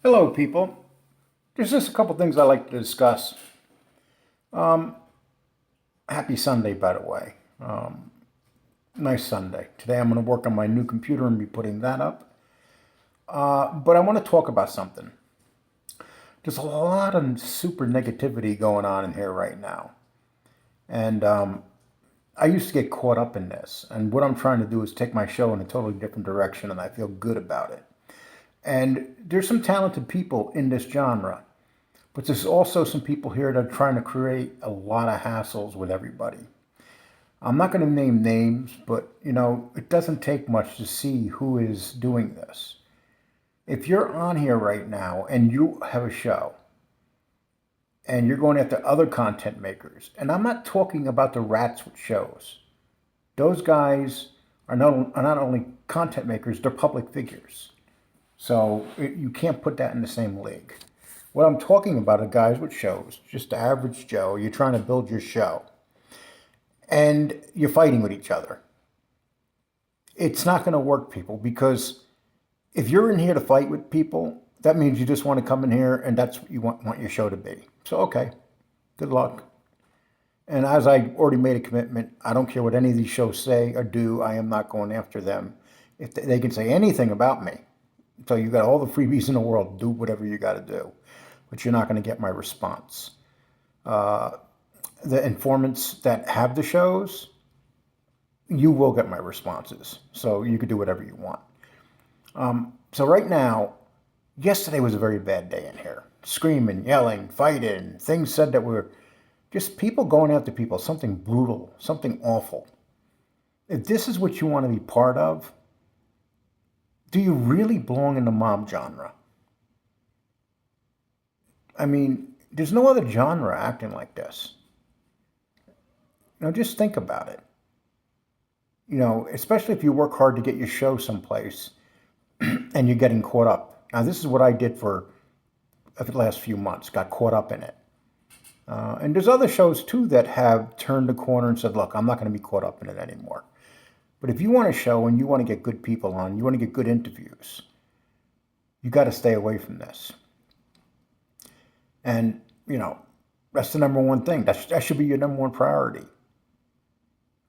Hello, people. There's just a couple things I'd like to discuss. Um, Happy Sunday, by the way. Nice Sunday. Today I'm going to work on my new computer and be putting that up. But I want to talk about something. There's a lot of super negativity going on in here right now. And I used to get caught up in this. And what I'm trying to do is take my show in a totally different direction, and I feel good about it. And there's some talented people in this genre. But there's also some people here that are trying to create a lot of hassles with everybody. I'm not going to name names, but it doesn't take much to see who is doing this. If you're on here right now and you have a show and you're going after other content makers, and I'm not talking about the rats with shows. Those guys are not only content makers, they're public figures. So you can't put that in the same league. What I'm talking about are guys with shows, just the average Joe. You're trying to build your show and you're fighting with each other. It's not going to work, people, because if you're in here to fight with people, that means you just want to come in here and that's what you want your show to be. So, okay, good luck. And as I already made a commitment, I don't care what any of these shows say or do. I am not going after them. If they can say anything about me, so you got all the freebies in the world, do whatever you got to do. But you're not going to get my response. The informants that have the shows, you will get my responses. So you could do whatever you want. So right now, yesterday was a very bad day in here. Screaming, yelling, fighting, things said that were just people going after people, something brutal, something awful. If this is what you want to be part of, do you really belong in the mob genre? I mean, there's no other genre acting like this. Just think about it. Especially if you work hard to get your show someplace and you're getting caught up. Now, this is what I did for the last few months, got caught up in it. And there's other shows, too, that have turned the corner and said, look, I'm not going to be caught up in it anymore. But if you want a show and you want to get good people on, you want to get good interviews, you got to stay away from this. And, that's the number one thing. That should be your number one priority.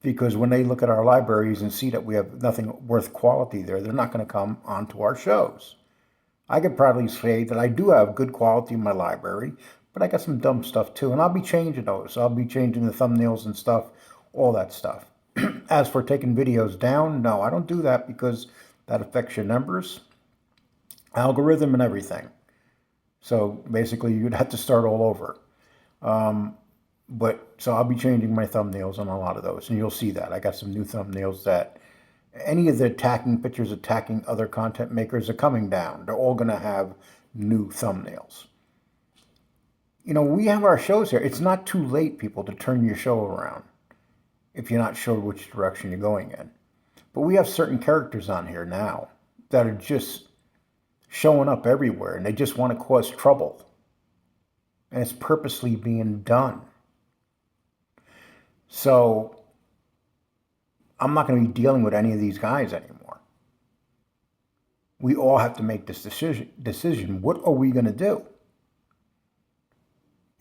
Because when they look at our libraries and see that we have nothing worth quality there, they're not going to come onto our shows. I could proudly say that I do have good quality in my library, but I got some dumb stuff too. And I'll be changing those. I'll be changing the thumbnails and stuff, all that stuff. As for taking videos down, no, I don't do that because that affects your numbers, algorithm, and everything. So basically, you'd have to start all over. So I'll be changing my thumbnails on a lot of those, and you'll see that. I got some new thumbnails that any of the attacking pictures attacking other content makers are coming down. They're all going to have new thumbnails. We have our shows here. It's not too late, people, to turn your show around if you're not sure which direction you're going in. But we have certain characters on here now that are just showing up everywhere, and they just want to cause trouble. And it's purposely being done. So I'm not going to be dealing with any of these guys anymore. We all have to make this decision. What are we going to do?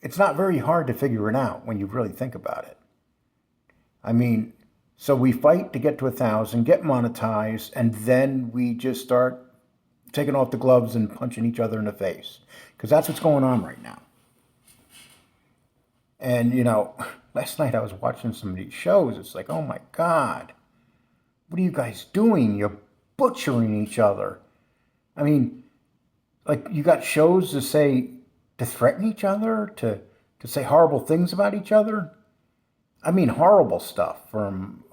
It's not very hard to figure it out when you really think about it. I mean, so we fight to get to 1,000, get monetized, and then we just start taking off the gloves and punching each other in the face. Because that's what's going on right now. And, last night I was watching some of these shows. It's like, oh my God, what are you guys doing? You're butchering each other. I mean, like, you got shows to threaten each other, to say horrible things about each other. I mean, horrible stuff, from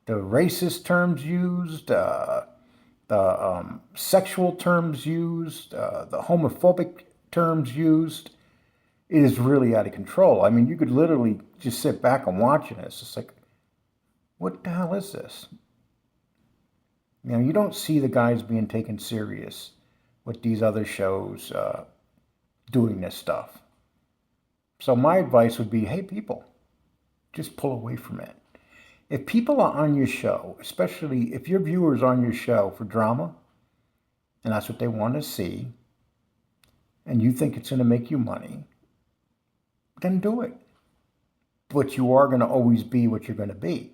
the racist terms used, the sexual terms used, the homophobic terms used. It is really out of control. I mean, you could literally just sit back and watch it. It's just like, what the hell is this? You don't see the guys being taken serious with these other shows doing this stuff. So my advice would be, hey, people, just pull away from it. If people are on your show, especially if your viewers are on your show for drama, and that's what they want to see, and you think it's going to make you money, then do it. But you are going to always be what you're going to be.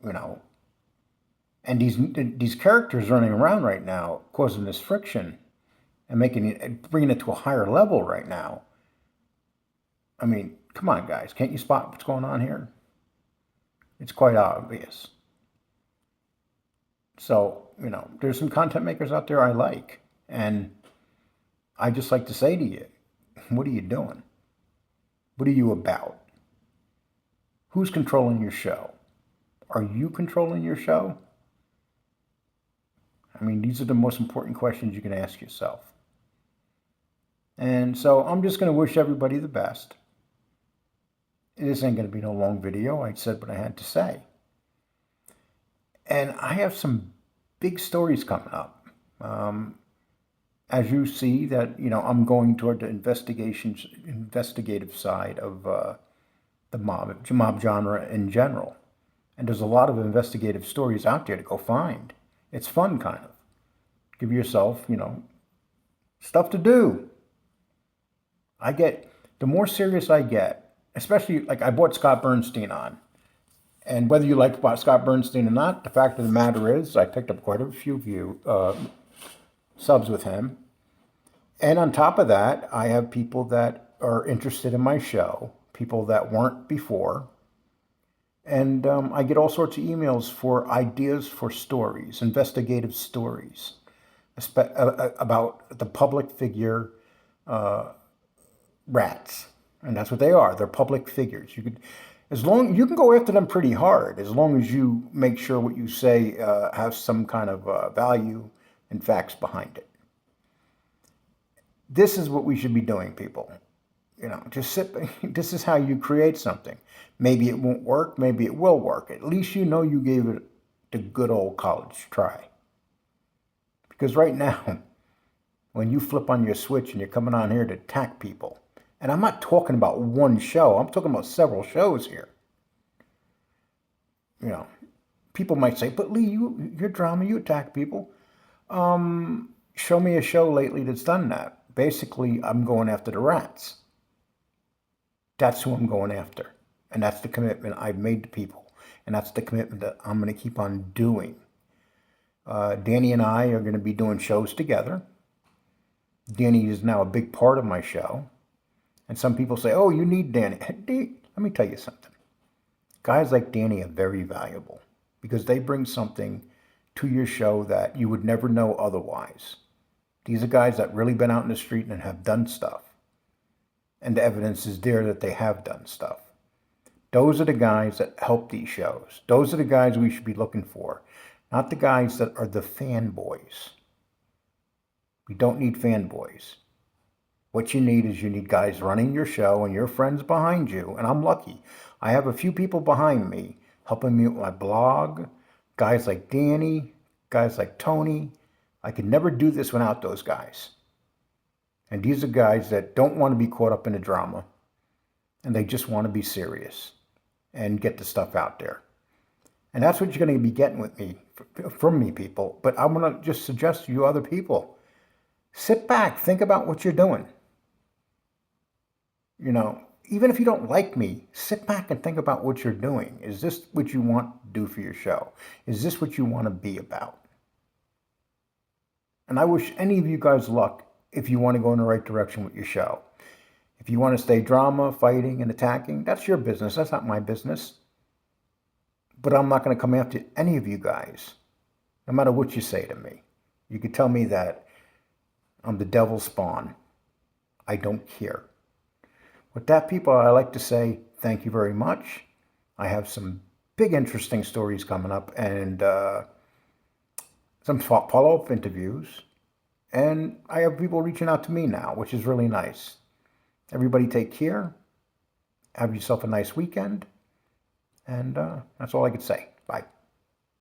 You know, and these characters running around right now causing this friction and bringing it to a higher level right now. I mean, come on, guys, can't you spot what's going on here? It's quite obvious. So, you know, there's some content makers out there I like, and I just like to say to you, what are you doing? What are you about? Who's controlling your show? Are you controlling your show? I mean, these are the most important questions you can ask yourself. And so I'm just going to wish everybody the best. This ain't going to be no long video. I said what I had to say. And I have some big stories coming up. As you see that, you know, I'm going toward the investigative side of the mob genre in general. And there's a lot of investigative stories out there to go find. It's fun, kind of. Give yourself, you know, stuff to do. The more serious I get, especially, like, I brought Scott Bernstein on. And whether you like Scott Bernstein or not, the fact of the matter is I picked up quite a few subs with him. And on top of that, I have people that are interested in my show, people that weren't before. And I get all sorts of emails for ideas for stories, investigative stories, about the public figure rats. And that's what they are. They're public figures. You can go after them pretty hard, as long as you make sure what you say has some kind of value and facts behind it. This is what we should be doing, people. You know, this is how you create something. Maybe it won't work, maybe it will work. At least you know you gave it the good old college try. Because right now, when you flip on your switch and you're coming on here to attack people, and I'm not talking about one show, I'm talking about several shows here. You know, people might say, but Lee, you're drama, you attack people. Show me a show lately that's done that. Basically, I'm going after the rats. That's who I'm going after. And that's the commitment I've made to people. And that's the commitment that I'm going to keep on doing. Danny and I are going to be doing shows together. Danny is now a big part of my show. And some people say, oh, you need Danny. Let me tell you something. Guys like Danny are very valuable because they bring something to your show that you would never know otherwise. These are guys that really been out in the street and have done stuff. And the evidence is there that they have done stuff. Those are the guys that help these shows. Those are the guys we should be looking for. Not the guys that are the fanboys. We don't need fanboys. What you need guys running your show and your friends behind you. And I'm lucky. I have a few people behind me helping me with my blog. Guys like Danny, guys like Tony. I could never do this without those guys. And these are guys that don't want to be caught up in the drama. And they just want to be serious and get the stuff out there. And that's what you're going to be getting with me, from me, people. But I'm going to just suggest to you other people, sit back, think about what you're doing. You know, even if you don't like me, sit back and think about what you're doing. Is this what you want to do for your show? Is this what you want to be about? And I wish any of you guys luck if you want to go in the right direction with your show. If you want to stay drama, fighting, and attacking, that's your business. That's not my business. But I'm not going to come after any of you guys, no matter what you say to me. You could tell me that I'm the devil's spawn. I don't care. With that, people, I like to say thank you very much. I have some big, interesting stories coming up and some follow-up interviews. And I have people reaching out to me now, which is really nice. Everybody take care. Have yourself a nice weekend. And that's all I could say. Bye.